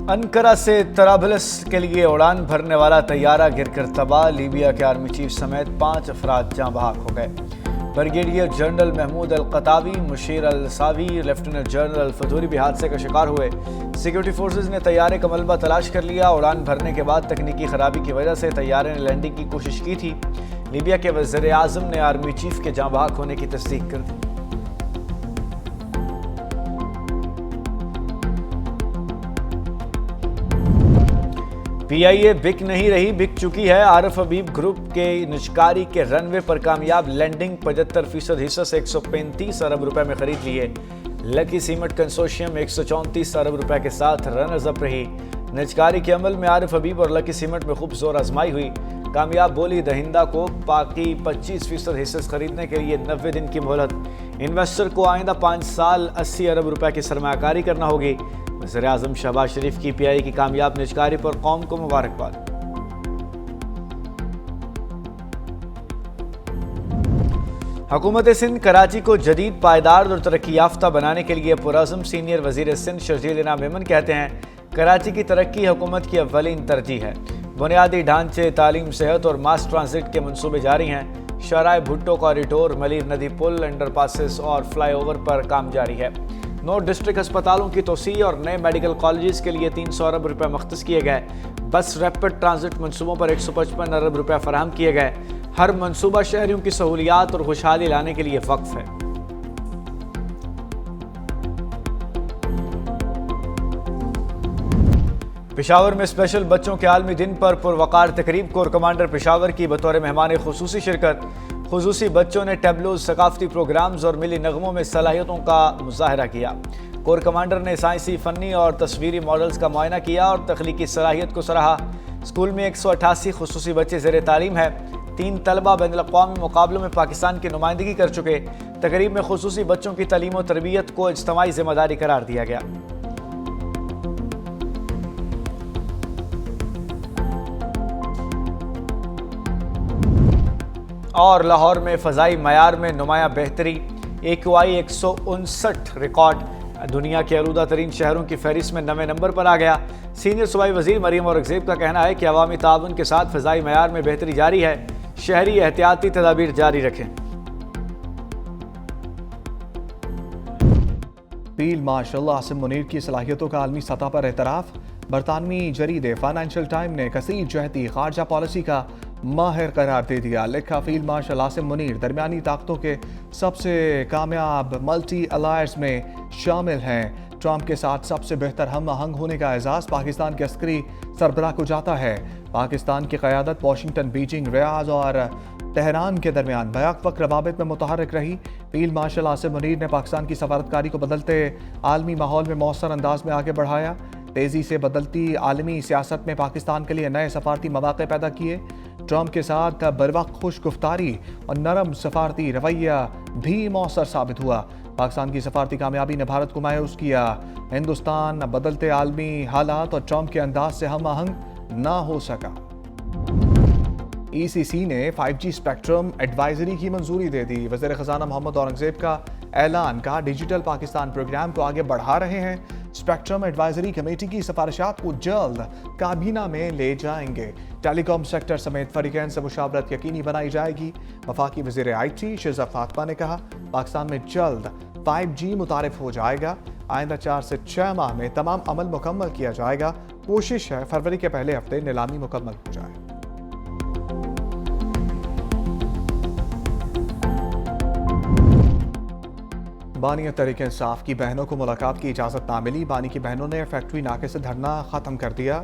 Ankara से तराबलस के लिए उड़ान भरने वाला तैयारा गिरकर तबाह। लीबिया के आर्मी चीफ समेत 5 अफराद जाँ बहक हो गए। ब्रिगेडियर जनरल महमूद अल कतावी, मुशीर अल सावी, लेफ्टिनेंट जनरल अल फतूरी भी हादसे का शिकार हुए। सिक्योरिटी फोर्सेज ने तैयारे का मलबा तलाश कर लिया। उड़ान भरने के बाद तकनीकी खराबी की वजह से तैयारे ने लैंडिंग की कोशिश की थी। लीबिया के वज़ीर आज़म ने आर्मी चीफ के जाँ बहक होने की तस्दीक कर दी। PIA बिक नहीं रही, बिक चुकी है। आरिफ हबीब ग्रुप के निजकारी के रनवे पर कामयाब लैंडिंग 75% हिस्सा से 135 अरब रुपए में खरीद लिए। लकी सीमेंट कंसोर्शियम 134 अरब रुपए के साथ रनर्स अप रही। निजकारी के अमल में आरिफ हबीब और लकी सीमेंट में खूब जोर आजमाई हुई। कामयाब बोली दहिंदा को बाकी 25% हिस्से खरीदने के लिए 90 दिन की मोहलत। इन्वेस्टर को आइंदा 5 साल 80 अरब रुपए की सरमायाकारी करना होगी। वज़ीर आज़म शहबाज शरीफ की PIA की कामयाब निजकारी पर कौम को मुबारकबाद। हुकूमत सिंध कराची को जदीद, पायदार और तरक्की याफ्ता बनाने के लिए पुरअज़्म। सीनियर वज़ीर सिंध शर्जील इनाम मेमन कहते हैं, कराची की तरक्की हुकूमत की अव्वलीन तरजीह है। बुनियादी ढांचे, तालीम, सेहत और मास ट्रांजिट के मनसूबे जारी हैं। शराय भुट्टो कॉरिडोर, मलिर नदी पुल, अंडरपासेस और फ्लाईओवर पर काम जारी है। 9 डिस्ट्रिक्ट अस्पतालों की तोसी और नए मेडिकल कॉलेजेस के लिए 300 अरब रुपए मख्तस किए गए। बस रैपिड ट्रांजिट मनसूबों पर 155 अरब रुपए फराहम किए गए। हर मनसूबा शहरियों की सहूलियात और खुशहाली लाने के लिए वक्फ है। पेशावर में स्पेशल बच्चों के आलमी दिन पर पुरवकार तकरीब। कोर कमांडर पेशावर की बतौर मेहमान खुसूसी शिरकत। खुसूसी बच्चों ने टैबलोज, सकाफती प्रोग्राम्स और मिली नगमों में सलाहियतों का मुजाहरा किया। कोर कमांडर ने साइंसी, फनी और तस्वीरी मॉडल्स का मुआयना किया और तख्लीकी सलाहियत को सराहा। स्कूल में 188 खुसूसी बच्चे ज़ेरे तालीम है। 3 तलबा बैनुल-अक़वामी मुकाबलों में पाकिस्तान की नुमाइंदगी कर चुके। तकरीब में खुसूसी बच्चों की तालीम और तरबियत को इज्तिमाई जिम्मेदारी करार दिया गया। और लाहौर में फ़ज़ाई मयार में नुमायां बेहतरी। AQI 159 रिकॉर्ड दुनिया के आलूदा तरीन शहरों की फहरिस्त में 9वें नंबर पर आ गया। सीनियर सूबाई वज़ीर मरीम औरंगज़ेब का कहना है कि अवामी ताउन के साथ फ़ज़ाई मयार में बेहतरी जारी है। शहरी एहतियाती तदाबीर जारी रखें। फील्ड मार्शल आसिम मुनीर की सलाहियतों का आलमी सतह पर एतराफ़। बरतानवी जरीदे फाइनेंशियल टाइम ने कसीर जहती खारजा पॉलिसी का माहिर करार दे दिया। लिखा, फील्ड मार्शल आसिम मुनीर दरमियानी ताकतों के सबसे कामयाब मल्टी अलायर्स में शामिल हैं। ट्रंप के साथ सबसे बेहतर हम आहंग होने का एजाज़ पाकिस्तान के अस्करी सरबराह को जाता है। पाकिस्तान की क़यादत वाशिंगटन, बीजिंग, रियाद और तेहरान के दरमियान बैक वक्त रवाबित में मुतहर्रिक रही। फील्ड मार्शल आसिम मुनीर ने पाकिस्तान की सफारतकारी को बदलते आलमी माहौल में मौसर अंदाज में आगे बढ़ाया। तेज़ी से बदलती आलमी सियासत में पाकिस्तान के लिए नए सफारती मौक़े पैदा किए। ट्रंप के साथ बरवक्त खुश गुफ्तारी और नरम सफारती रवैया भी मौसर साबित हुआ। पाकिस्तान की सफारती कामयाबी ने भारत को मायूस किया। हिंदुस्तान बदलते आलमी हालात और ट्रंप के अंदाज से हम आहंग ना हो सका। ECC ने 5G स्पेक्ट्रम एडवाइजरी की मंजूरी दे दी। वज़ीर ख़ज़ाना मोहम्मद औरंगज़ेब का ऐलान। कहा, डिजिटल पाकिस्तान प्रोग्राम को आगे बढ़ा रहे हैं। स्पेक्ट्रम एडवाइजरी कमेटी की सिफारिशात को जल्द काबीना में ले जाएंगे। टेलीकॉम सेक्टर समेत फरीकैन से मुशावरत यकीनी बनाई जाएगी। वफाकी वज़ीर IT शिज़ा फातिमा ने कहा, पाकिस्तान में जल्द 5G मुतारिफ हो जाएगा। आइंदा 4 से 6 माह में तमाम अमल मुकम्मल किया जाएगा। कोशिश है फरवरी के पहले हफ्ते नीलामी मुकम्मल हो जाए। बानी तहरीक इंसाफ की बहनों को मुलाकात की इजाज़त ना मिली। बानी की बहनों ने फैक्ट्री नाके से धरना ख़त्म कर दिया।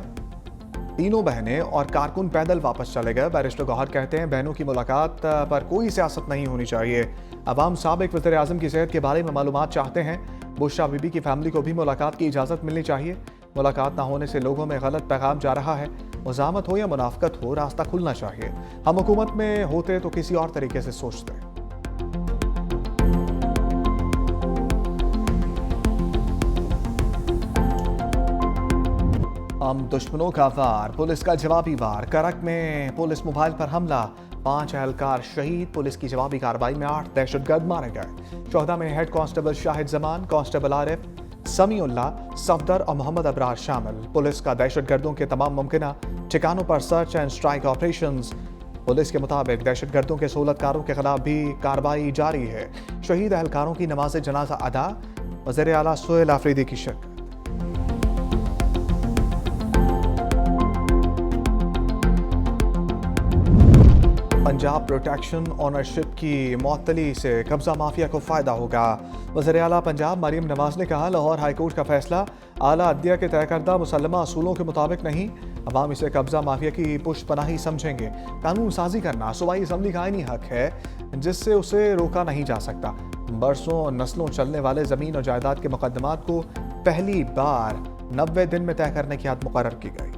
तीनों बहनें और कारकुन पैदल वापस चले गए। बैरिस्टर गौहर कहते हैं, बहनों की मुलाकात पर कोई सियासत नहीं होनी चाहिए। अवाम साबिक वज़ीर आज़म की सेहत के बारे में मालूमात चाहते हैं। बुशरा बीबी की फैमिली को भी मुलाकात की इजाज़त मिलनी चाहिए। मुलाकात ना होने से लोगों में गलत पैगाम जा रहा है। मुज़ाहमत हो या मुनाफ़कत हो, रास्ता खुलना चाहिए। हम हुकूमत में होते तो किसी और तरीके से सोचते। हम दुश्मनों का वार, पुलिस का जवाबी वार। करक में पुलिस मोबाइल पर हमला, 5 एहलकार शहीद। पुलिस की जवाबी कार्रवाई में 8 दहशतगर्द मारे गए। चौदह में head constable Shahid Zaman, constable Arif, Samiullah, Safdar और मोहम्मद अबरार शामिल। पुलिस का दहशतगर्दों के तमाम मुमकिन ठिकानों पर search and strike operations. Police के मुताबिक दहशतगर्दों के सहूलतकारों के खिलाफ भी कार्रवाई जारी है। शहीद अहलकारों की नमाज जनाजा अदा, वज़ीर आला सुहेल आफरीदी की शिरकत। पंजाब प्रोटेक्शन ऑनरशिप की मअतली से कब्जा माफिया को फायदा होगा। वज़ीर आला पंजाब मरीम नवाज ने कहा, लाहौर हाईकोर्ट का फैसला आला अदलिया के तय करदा मुसल्लमा असूलों के मुताबिक नहीं। अवाम इसे कब्जा माफिया की पुष्पनाही समझेंगे। कानून साजी करना सूबाई असम्बली का आईनी हक है जिससे उसे रोका नहीं जा सकता। बरसों और नस्लों चलने वाले जमीन और जायदाद के मुकदमात को पहली बार 90 दिन में तय करने की हद मुकर्रर की गई।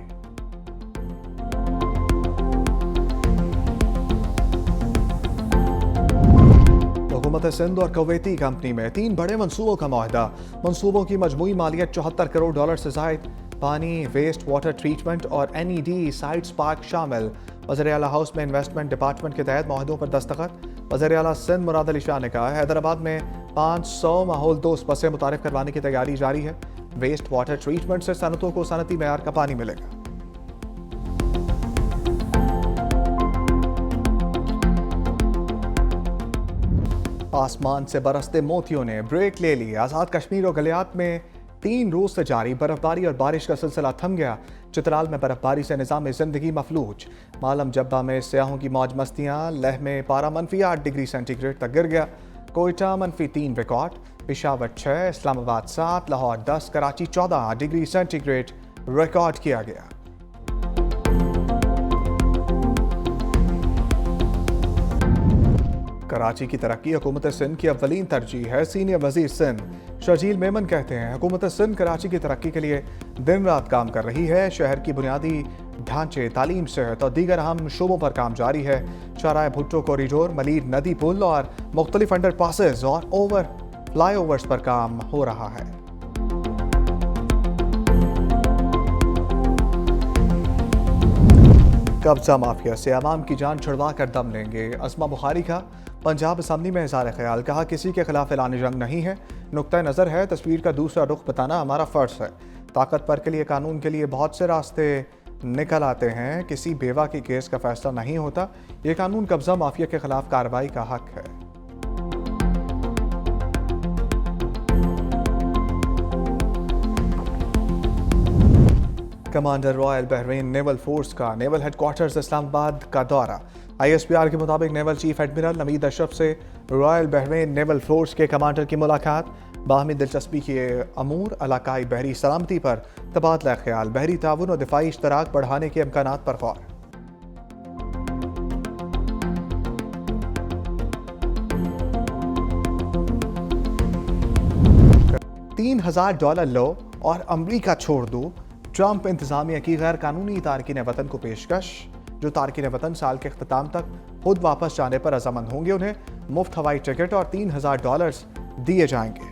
हुकूमत सिंध और कुवैती कंपनी में 3 बड़े मंसूबों का मुआहदा। मंसूबों की मजमूई मालियत $74 करोड़ से जायद। पानी, वेस्ट वाटर ट्रीटमेंट और NED साइट्स पार्क शामिल। वज़ीर आला हाउस में इन्वेस्टमेंट डिपार्टमेंट के तहत मुआहदों पर दस्तखत। वज़ीर आला सिंध मुराद अली शाह ने कहा, हैदराबाद में 500 माहौल दोस्त बसें मुतारिफ करवाने की तैयारी जारी है। वेस्ट वाटर ट्रीटमेंट से सनतों को सनती मेयार का पानी मिलेगा। आसमान से बरसते मोतियों ने ब्रेक ले ली। आज़ाद कश्मीर और गलियात में 3 रोज से जारी बर्फबारी और बारिश का सिलसिला थम गया। चित्राल में बर्फबारी से निज़ाम जिंदगी मफलूज। मालम जब्बा में सयाहों की मौज मस्तियाँ। लेह में पारा -8 डिग्री सेंटीग्रेड तक गिर गया। Quetta -3 record. Peshawar 6, Islamabad 7, Lahore 10, Karachi 14 degree centigrade record किया गया। कराची की तरक्की हुकूमत सिंध की अव्वलीन तरजीह है। सीनियर वजीर सिंध शर्जील मेमन कहते हैं, हुकूमत सिंध कराची की तरक्की के लिए दिन रात काम कर रही है। शहर की बुनियादी ढांचे, तालीम, सेहत और दीगर अहम शोबों पर काम जारी है। शाहराह भुट्टो कॉरिडोर, मलीर नदी पुल और मुख्तलिफ अंडर पासेज और फ्लाईओवर्स पर काम हो रहा है। कब्जा माफिया से अवाम की जान छुड़वा कर दम लेंगे। अस्मा बुखारी का पंजाब असम्बली में इज़हार ख्याल, कहा किसी के खिलाफ ऐलान जंग नहीं है, नुक्ता नज़र है, तस्वीर का दूसरा रुख बताना हमारा फ़र्ज है। ताकतवर के लिए कानून के लिए बहुत से रास्ते निकल आते हैं, किसी बेवा की केस का फैसला नहीं होता। ये कानून कब्जा माफिया के खिलाफ कार्रवाई का हक है। Commander royal Bahrain naval force का नेवल हेडक्वार्टर्स इस्लामाबाद का दौरा। ISPR के मुताबिक naval chief admiral Naveed Ashraf से रॉयल बहरीन नेवल फोर्स के कमांडर की मुलाकात। बाहमी दिलचस्पी के अमूर, इलाकाई बहरी सलामती पर तबादला ख्याल, बहरी ताउन और दिफाई इश्तराक बढ़ाने के इम्कानात पर गौर। $3000 लो और अमरीका छोड़ दो। ट्रंप इंतजामिया की गैर कानूनी तारकीन वतन को पेशकश। जो तारकीन वतन साल के अख्ताम तक खुद वापस जाने पर रजामंद होंगे उन्हें मुफ्त हवाई टिकट और $3000 दिए जाएंगे।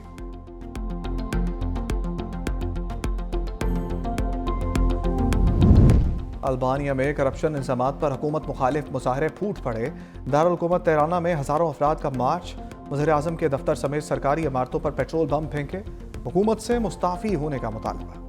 अल्बानिया में करप्शन इल्जामात पर हुकूमत मुखालिफ मुजाहरे फूट पड़े। दारुल हुकूमत तेहराना में हजारों अफराद का मार्च। वज़ीर आज़म के दफ्तर समेत सरकारी इमारतों पर पेट्रोल बम फेंके। हुकूमत से मुस्ताफ़ी होने का मुतालबा।